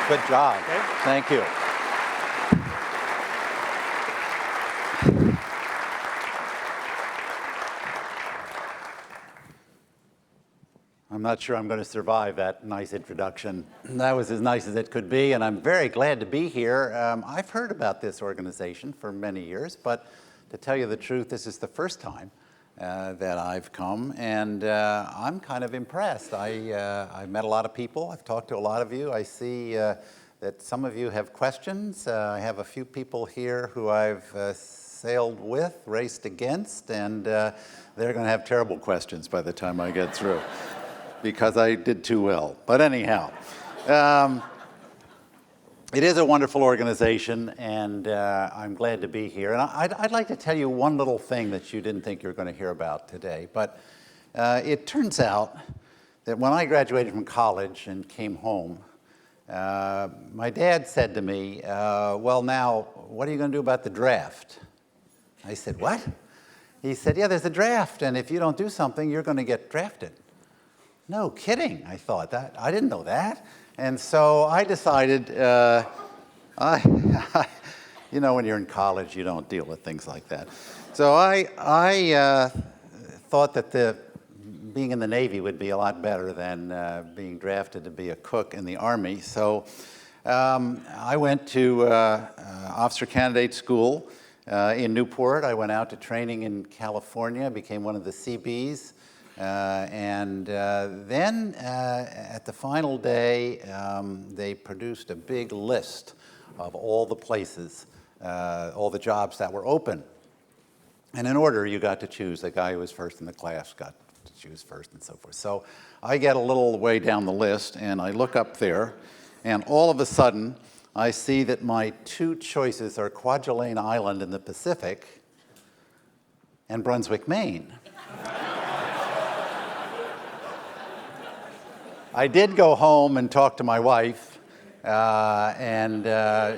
Good job. Okay. Thank you. I'm not sure I'm going to survive that nice introduction. That was as nice as it could be, and I'm very glad to be here. I've heard about this organization for many years, but to tell you the truth, this is the first time that I've come, and I'm kind of impressed. I've met a lot of people. I've talked to a lot of you. I see that some of you have questions. I have a few people here who I've sailed with, raced against, and they're going to have terrible questions by the time I get through, because I did too well. But anyhow, it is a wonderful organization, and I'm glad to be here. And I'd like to tell you one little thing that you didn't think you were going to hear about today. But it turns out that when I graduated from college and came home, my dad said to me, well, now, what are you going to do about the draft? I said, what? He said, yeah, there's a draft, and if you don't do something, you're going to get drafted. No kidding, I thought. I didn't know that. And so I decided, you know, when you're in college, you don't deal with things like that. So I thought that being in the Navy would be a lot better than being drafted to be a cook in the Army. So I went to officer candidate school in Newport. I went out to training in California, became one of the CBs. And then at the final day, they produced a big list of all the places, all the jobs that were open. And in order, you got to choose. The guy who was first in the class got to choose first and so forth. So I get a little way down the list, and I look up there, and all of a sudden, I see that my two choices are Kwajalein Island in the Pacific and Brunswick, Maine. I did go home and talk to my wife, and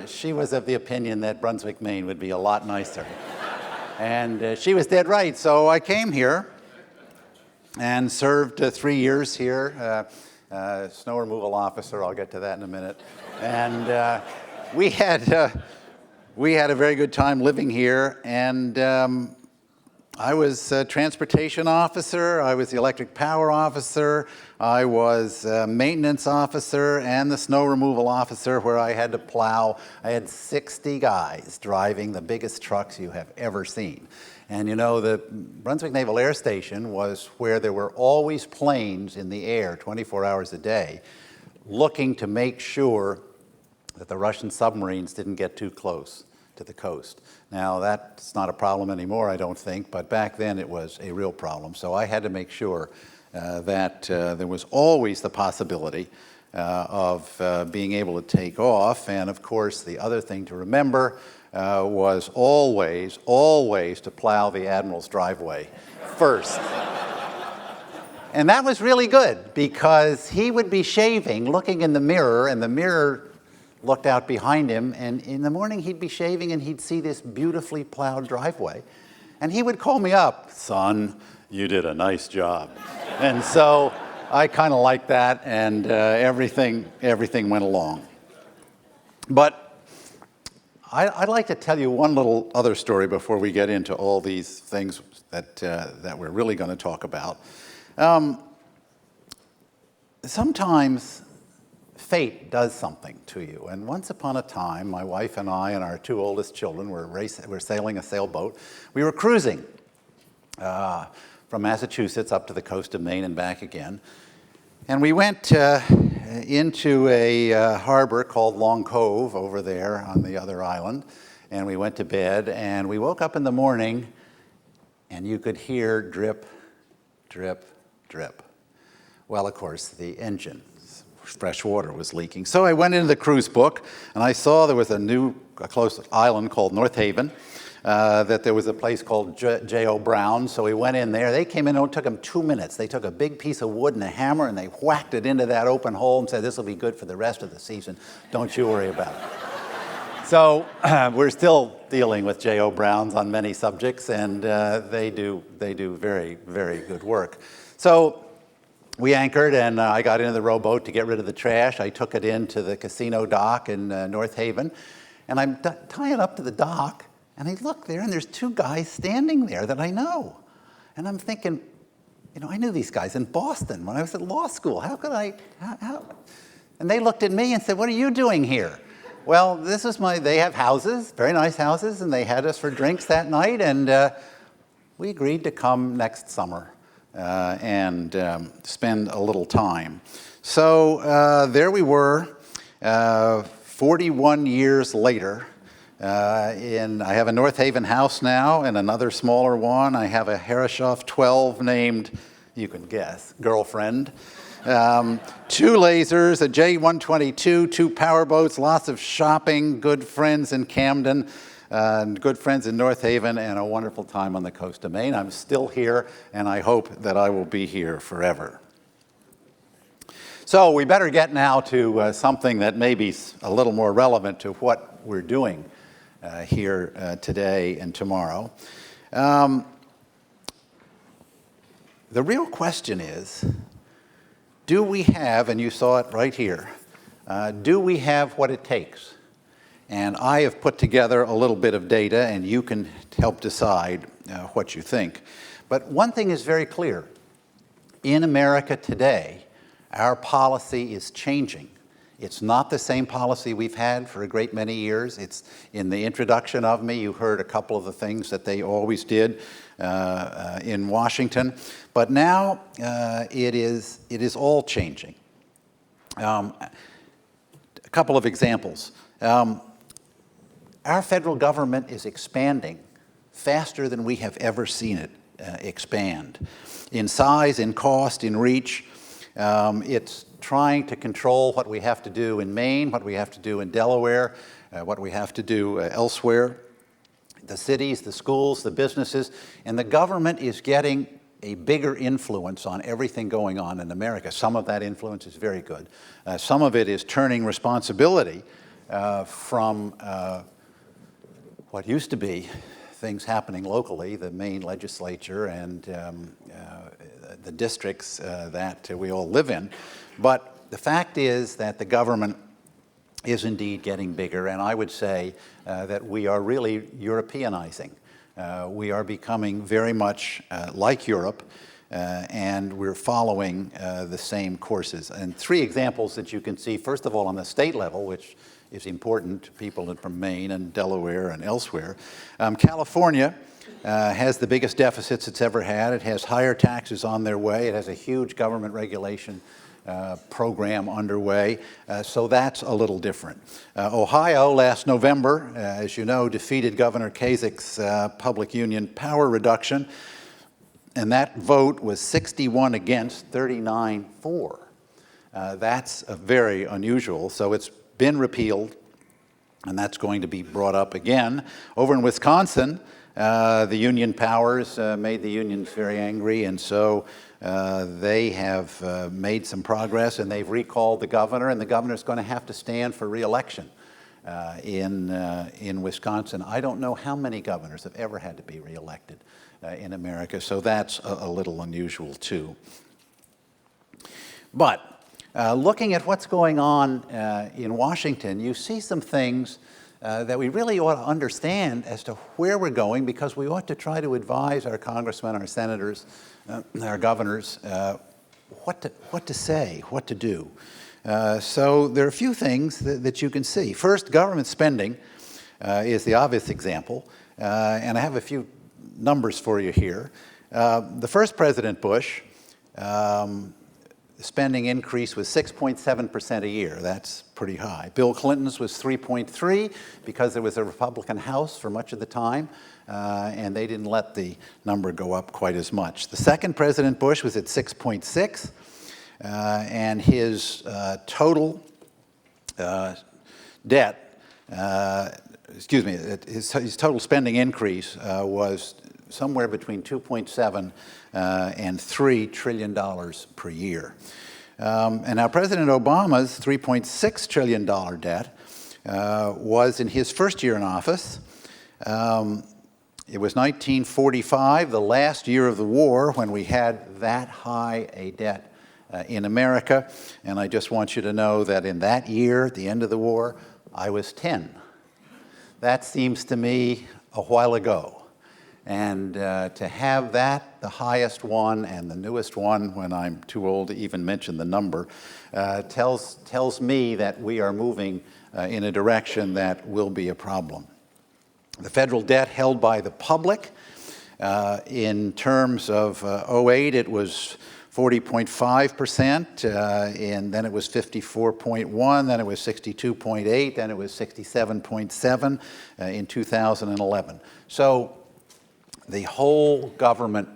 she was of the opinion that Brunswick, Maine would be a lot nicer. And she was dead right, so I came here and served 3 years here, snow removal officer. I'll get to that in a minute. And we had a very good time living here, and I was a transportation officer, I was the electric power officer, I was a maintenance officer, and the snow removal officer, where I had to plow. I had 60 guys driving the biggest trucks you have ever seen. And you know, the Brunswick Naval Air Station was where there were always planes in the air 24 hours a day, looking to make sure that the Russian submarines didn't get too close to the coast. Now, that's not a problem anymore, I don't think, but back then it was a real problem. So I had to make sure that there was always the possibility of being able to take off. And of course, the other thing to remember was always to plow the Admiral's driveway first. And that was really good, because he would be shaving, looking in the mirror, and the mirror looked out behind him, and in the morning he'd be shaving and he'd see this beautifully plowed driveway. And he would call me up, son, you did a nice job. And so I kind of liked that, and everything went along. But I'd like to tell you one little other story before we get into all these things that we're really going to talk about. Sometimes fate does something to you. And once upon a time, my wife and I and our two oldest children were sailing a sailboat. We were cruising from Massachusetts up to the coast of Maine and back again. And we went into a harbor called Long Cove over there on the other island. And we went to bed, and we woke up in the morning, and you could hear drip, drip, drip. Well, of course, the engine, fresh water, was leaking. So I went into the cruise book, and I saw there was a close island called North Haven, that there was a place called J.O. Brown. So we went in there. They came in, and it took them 2 minutes. They took a big piece of wood and a hammer, and they whacked it into that open hole and said, this will be good for the rest of the season. Don't you worry about it. So we're still dealing with J.O. Browns on many subjects, and they do very, very good work. So we anchored, and I got into the rowboat to get rid of the trash. I took it into the casino dock in North Haven, and I'm tying up to the dock, and I look there, and there's two guys standing there that I know. And I'm thinking, I knew these guys in Boston when I was at law school. How could I, how? And they looked at me and said, "What are you doing here?" Well, they have houses, very nice houses, and they had us for drinks that night, and we agreed to come next summer and spend a little time. So there we were, 41 years later. I have a North Haven house now and another smaller one. I have a Herreshoff 12 named, you can guess, girlfriend. 2 lasers, a J122, 2 powerboats, lots of shopping, good friends in Camden, good friends in North Haven, and a wonderful time on the coast of Maine. I'm still here, and I hope that I will be here forever. So we better get now to something that may be a little more relevant to what we're doing here today and tomorrow. The real question is, do we have, and you saw it right here, do we have what it takes? And I have put together a little bit of data, and you can help decide what you think. But one thing is very clear. In America today, our policy is changing. It's not the same policy we've had for a great many years. It's in the introduction of me, you heard a couple of the things that they always did in Washington. But now it is all changing. A couple of examples. Our federal government is expanding faster than we have ever seen it expand. In size, in cost, in reach. It's trying to control what we have to do in Maine, what we have to do in Delaware, what we have to do elsewhere. The cities, the schools, the businesses, and the government is getting a bigger influence on everything going on in America. Some of that influence is very good. Some of it is turning responsibility from what used to be things happening locally, the Maine legislature and the districts that we all live in. But the fact is that the government is indeed getting bigger, and I would say that we are really Europeanizing. We are becoming very much like Europe, and we're following the same courses. And 3 examples that you can see, first of all, on the state level, which is important to people from Maine and Delaware and elsewhere. California has the biggest deficits it's ever had. It has higher taxes on their way. It has a huge government regulation program underway, so that's a little different. Ohio, last November, as you know, defeated Governor Kasich's public union power reduction, and that vote was 61 against, 39 for. That's very unusual, so it's been repealed, and that's going to be brought up again. Over in Wisconsin, the union powers made the unions very angry, and so they have made some progress, and they've recalled the governor, and the governor's going to have to stand for re-election in Wisconsin. I don't know how many governors have ever had to be re-elected in America, so that's a little unusual too. But looking at what's going on in Washington, you see some things that we really ought to understand as to where we're going, because we ought to try to advise our congressmen, our senators, our governors, what to say, what to do. So there are a few things that you can see. First, government spending is the obvious example, and I have a few numbers for you here. The first President Bush, the spending increase was 6.7% a year. That's pretty high. Bill Clinton's was 3.3 because there was a Republican House for much of the time, and they didn't let the number go up quite as much. The second President Bush was at 6.6, and his total debt, his total spending increase was somewhere between 2.7 and $3 trillion per year. And now President Obama's $3.6 trillion debt was in his first year in office. It was 1945, the last year of the war, when we had that high a debt in America. And I just want you to know that in that year, at the end of the war, I was 10. That seems to me a while ago. And to have that, the highest one and the newest one, when I'm too old to even mention the number, tells me that we are moving in a direction that will be a problem. The federal debt held by the public, in terms of 08, it was 40.5%, and then it was 54.1, then it was 62.8, then it was 67.7 in 2011. So the whole government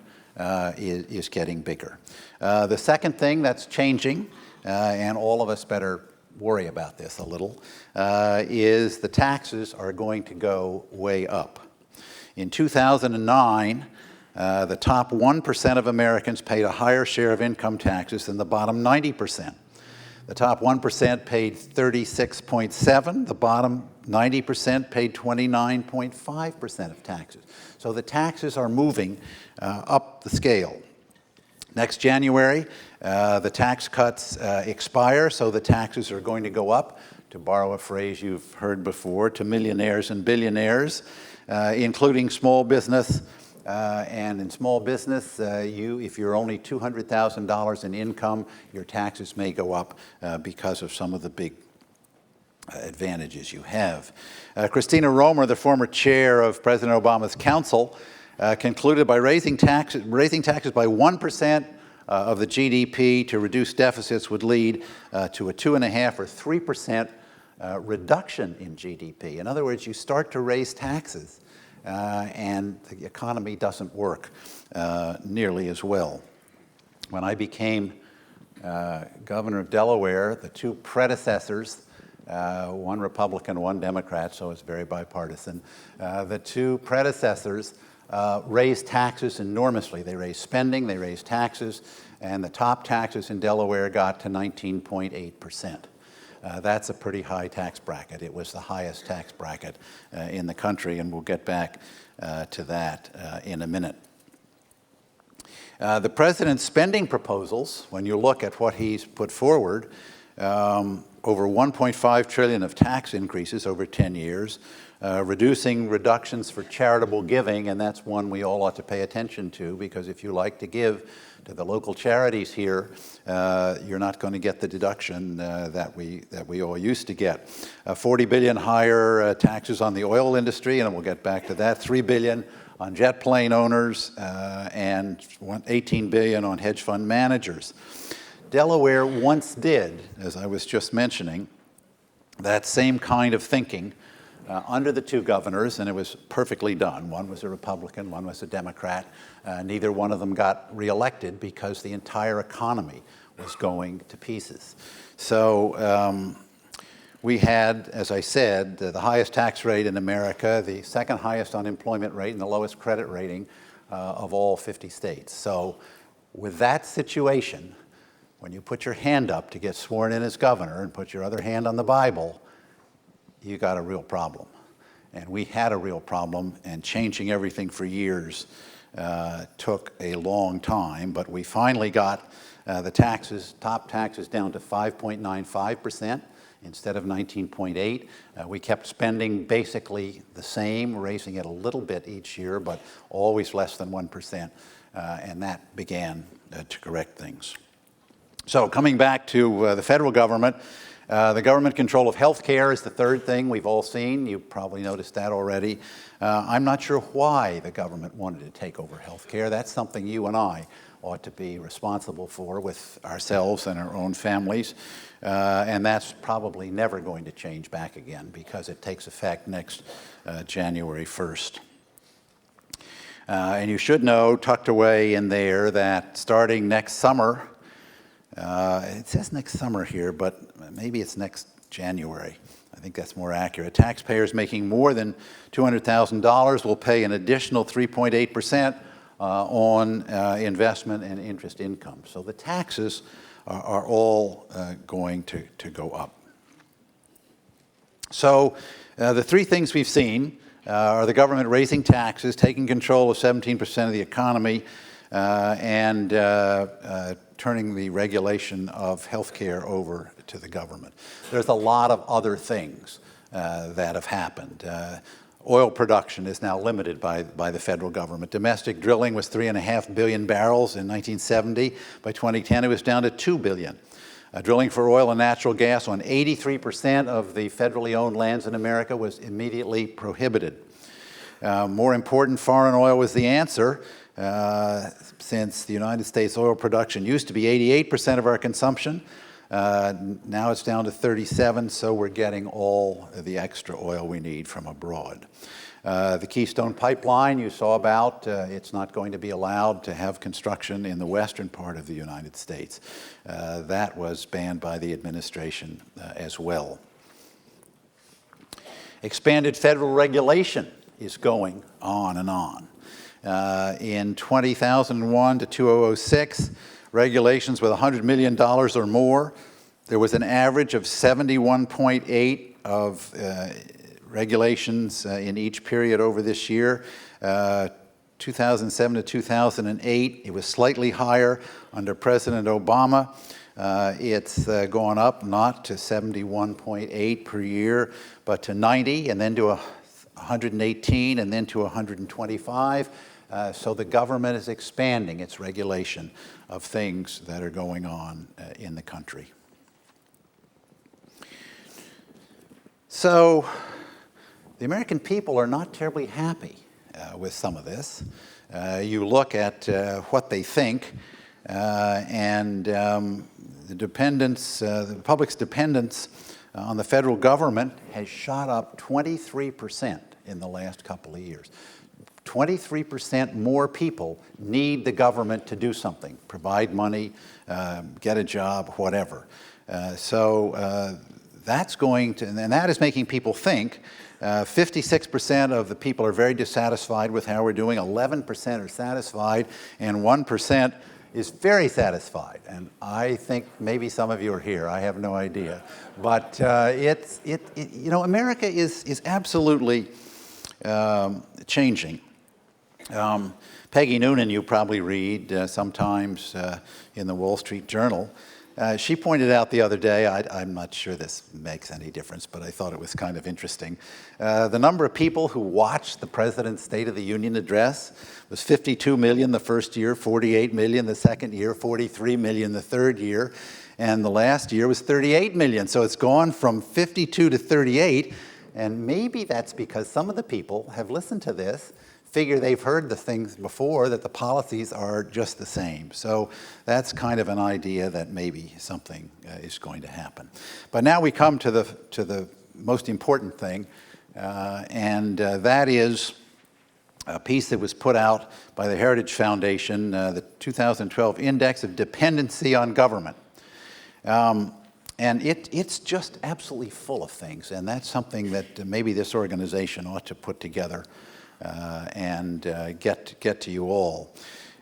is getting bigger. The second thing that's changing, and all of us better worry about this a little, is the taxes are going to go way up. In 2009, the top 1% of Americans paid a higher share of income taxes than the bottom 90%. The top 1% paid 36.7%, the bottom 90% paid 29.5% of taxes. So the taxes are moving up the scale. Next January, the tax cuts expire, so the taxes are going to go up, to borrow a phrase you've heard before, to millionaires and billionaires, including small business. And in small business, if you're only $200,000 in income, your taxes may go up because of some of the big advantages you have. Christina Romer, the former chair of President Obama's council, concluded by raising taxes by 1% of the GDP to reduce deficits would lead to a 2.5% or 3% reduction in GDP. In other words, you start to raise taxes, and the economy doesn't work nearly as well. When I became governor of Delaware, the two predecessors, one Republican, one Democrat, so it's very bipartisan, the two predecessors raised taxes enormously. They raised spending, they raised taxes, and the top taxes in Delaware got to 19.8%. That's a pretty high tax bracket. It was the highest tax bracket in the country, and we'll get back to that in a minute. The president's spending proposals, when you look at what he's put forward, over $1.5 trillion of tax increases over 10 years, reducing reductions for charitable giving, and that's one we all ought to pay attention to, because if you like to give to the local charities here, you're not going to get the deduction that we all used to get. $40 billion higher taxes on the oil industry, and we'll get back to that. $3 billion on jet plane owners, and $18 billion on hedge fund managers. Delaware once did, as I was just mentioning, that same kind of thinking under the two governors, and it was perfectly done. One was a Republican, one was a Democrat. Neither one of them got reelected because the entire economy was going to pieces. So we had, as I said, the highest tax rate in America, the second highest unemployment rate, and the lowest credit rating of all 50 states. So with that situation, when you put your hand up to get sworn in as governor and put your other hand on the Bible, you got a real problem. And we had a real problem, and changing everything for years took a long time, but we finally got the top taxes down to 5.95% instead of 19.8%. We kept spending basically the same, raising it a little bit each year, but always less than 1%, and that began to correct things. So coming back to the federal government, the government control of health care is the third thing we've all seen. You probably noticed that already. I'm not sure why the government wanted to take over health care. That's something you and I ought to be responsible for with ourselves and our own families. And that's probably never going to change back again because it takes effect next January 1st. And you should know, tucked away in there, that starting next summer, it says next summer here, but maybe it's next January. I think that's more accurate. Taxpayers making more than $200,000 will pay an additional 3.8% on investment and interest income. So the taxes are all going to go up. So the three things we've seen are the government raising taxes, taking control of 17% of the economy, and turning the regulation of healthcare over to the government. There's a lot of other things that have happened. Oil production is now limited by the federal government. Domestic drilling was 3.5 billion barrels in 1970. By 2010, it was down to 2 billion. Drilling for oil and natural gas on 83% of the federally owned lands in America was immediately prohibited. More important, foreign oil was the answer, since the United States oil production used to be 88% of our consumption. Now it's down to 37, so we're getting all the extra oil we need from abroad. The Keystone Pipeline you saw about, it's not going to be allowed to have construction in the western part of the United States. That was banned by the administration as well. Expanded federal regulation is going on and on. In 2001 to 2006, regulations with $100 million or more, there was an average of 71.8 of regulations in each period over this year. 2007 to 2008, it was slightly higher under President Obama. It's gone up not to 71.8 per year, but to 90, and then to 118, and then to 125. So the government is expanding its regulation of things that are going on in the country. So the American people are not terribly happy with some of this. You look at what they think, and the public's dependence on the federal government has shot up 23% in the last couple of years. 23% more people need the government to do something, provide money, get a job, whatever. So that's going to, and that is making people think. 56% of the people are very dissatisfied with how we're doing, 11% are satisfied, and 1% is very satisfied. And I think maybe some of you are here, I have no idea. But you know, America is absolutely changing. Peggy Noonan, you probably read sometimes in the Wall Street Journal. She pointed out the other day, I'm not sure this makes any difference, but I thought it was kind of interesting. The number of people who watched the President's State of the Union address was 52 million the first year, 48 million the second year, 43 million the third year, and the last year was 38 million. So it's gone from 52 to 38, and maybe that's because some of the people have listened to this, figure they've heard the things before, that the policies are just the same. So that's kind of an idea that maybe something is going to happen. But now we come to the most important thing, and that is a piece that was put out by the Heritage Foundation, the 2012 Index of Dependency on Government. And it's just absolutely full of things, and that's something that maybe this organization ought to put together and get to you all.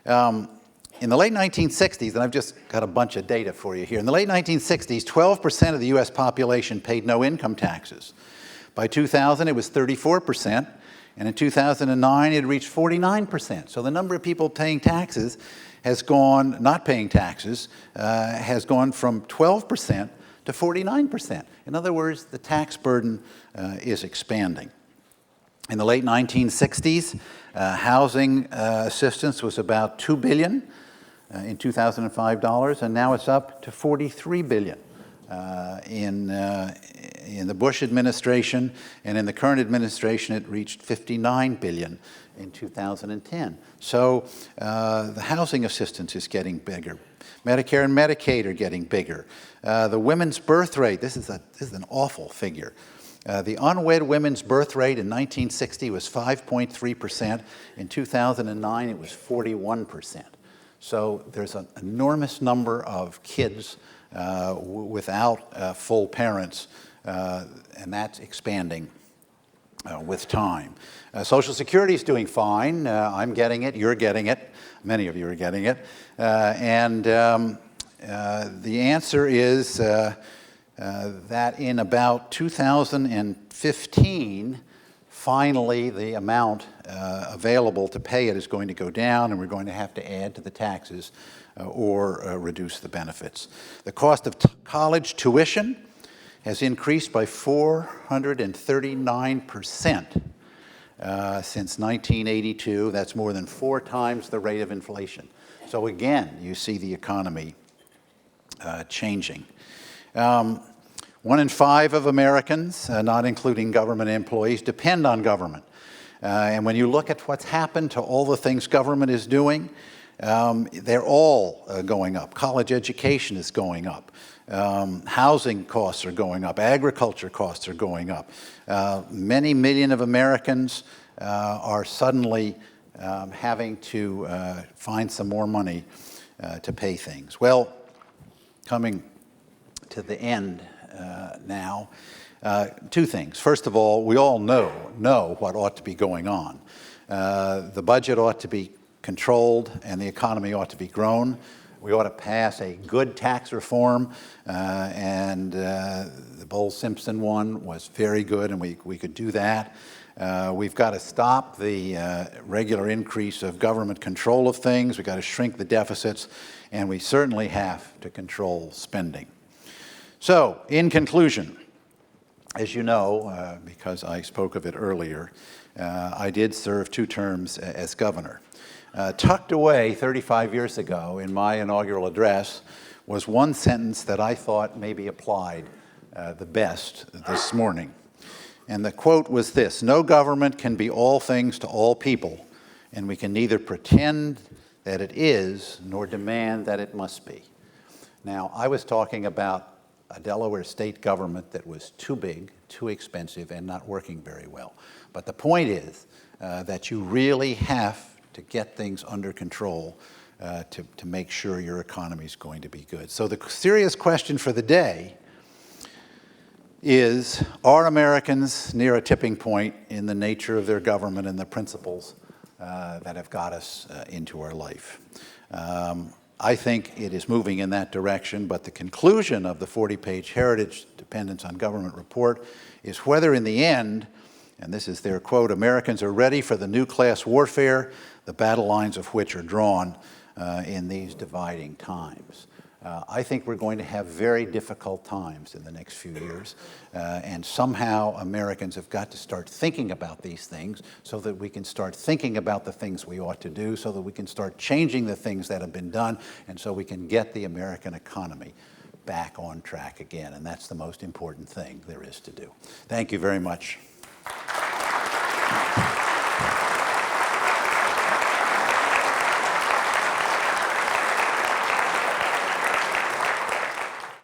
In the late 1960s, and I've just got a bunch of data for you here. In the late 1960s, 12% of the U.S. population paid no income taxes. By 2000, it was 34%, and in 2009, it reached 49%. So the number of people paying taxes has gone, not paying taxes, has gone from 12% to 49%. In other words, the tax burden is expanding. In the late 1960s, housing assistance was about $2 billion in 2005 dollars, and now it's up to $43 billion in the Bush administration, and in the current administration, it reached $59 billion in 2010. So the housing assistance is getting bigger. Medicare and Medicaid are getting bigger. The women's birth rate, this is an awful figure. The unwed women's birth rate in 1960 was 5.3%. In 2009, it was 41%. So there's an enormous number of kids without full parents, and that's expanding with time. Social Security is doing fine. I'm getting it. You're getting it. Many of you are getting it. And the answer is that in about 2015, finally the amount available to pay it is going to go down, and we're going to have to add to the taxes or reduce the benefits. The cost of college tuition has increased by 439% since 1982. That's more than 4 times the rate of inflation. So again, you see the economy changing. 1 in 5 of Americans, not including government employees, depend on government. And when you look at what's happened to all the things government is doing, they're all going up. College education is going up. Housing costs are going up. Agriculture costs are going up. Many million of Americans are suddenly having to find some more money to pay things. Well, coming to the end now, 2 things. First of all, we all know what ought to be going on. The budget ought to be controlled and the economy ought to be grown. We ought to pass a good tax reform, and the Bowles-Simpson one was very good, and we could do that. We've got to stop the regular increase of government control of things. We've got to shrink the deficits, and we certainly have to control spending. So, in conclusion, as you know, because I spoke of it earlier, I did serve 2 terms as governor. Tucked away 35 years ago in my inaugural address was one sentence that I thought maybe applied the best this morning. And the quote was this: "No government can be all things to all people, and we can neither pretend that it is nor demand that it must be." Now, I was talking about a Delaware state government that was too big, too expensive, and not working very well. But the point is that you really have to get things under control to make sure your economy is going to be good. So the serious question for the day is, are Americans near a tipping point in the nature of their government and the principles that have got us into our life? I think it is moving in that direction, but the conclusion of the 40-page Heritage Dependence on Government report is whether in the end, and this is their quote, "Americans are ready for the new class warfare, the battle lines of which are drawn in these dividing times." I think we're going to have very difficult times in the next few years, and somehow Americans have got to start thinking about these things so that we can start thinking about the things we ought to do, so that we can start changing the things that have been done, and so we can get the American economy back on track again. And that's the most important thing there is to do. Thank you very much.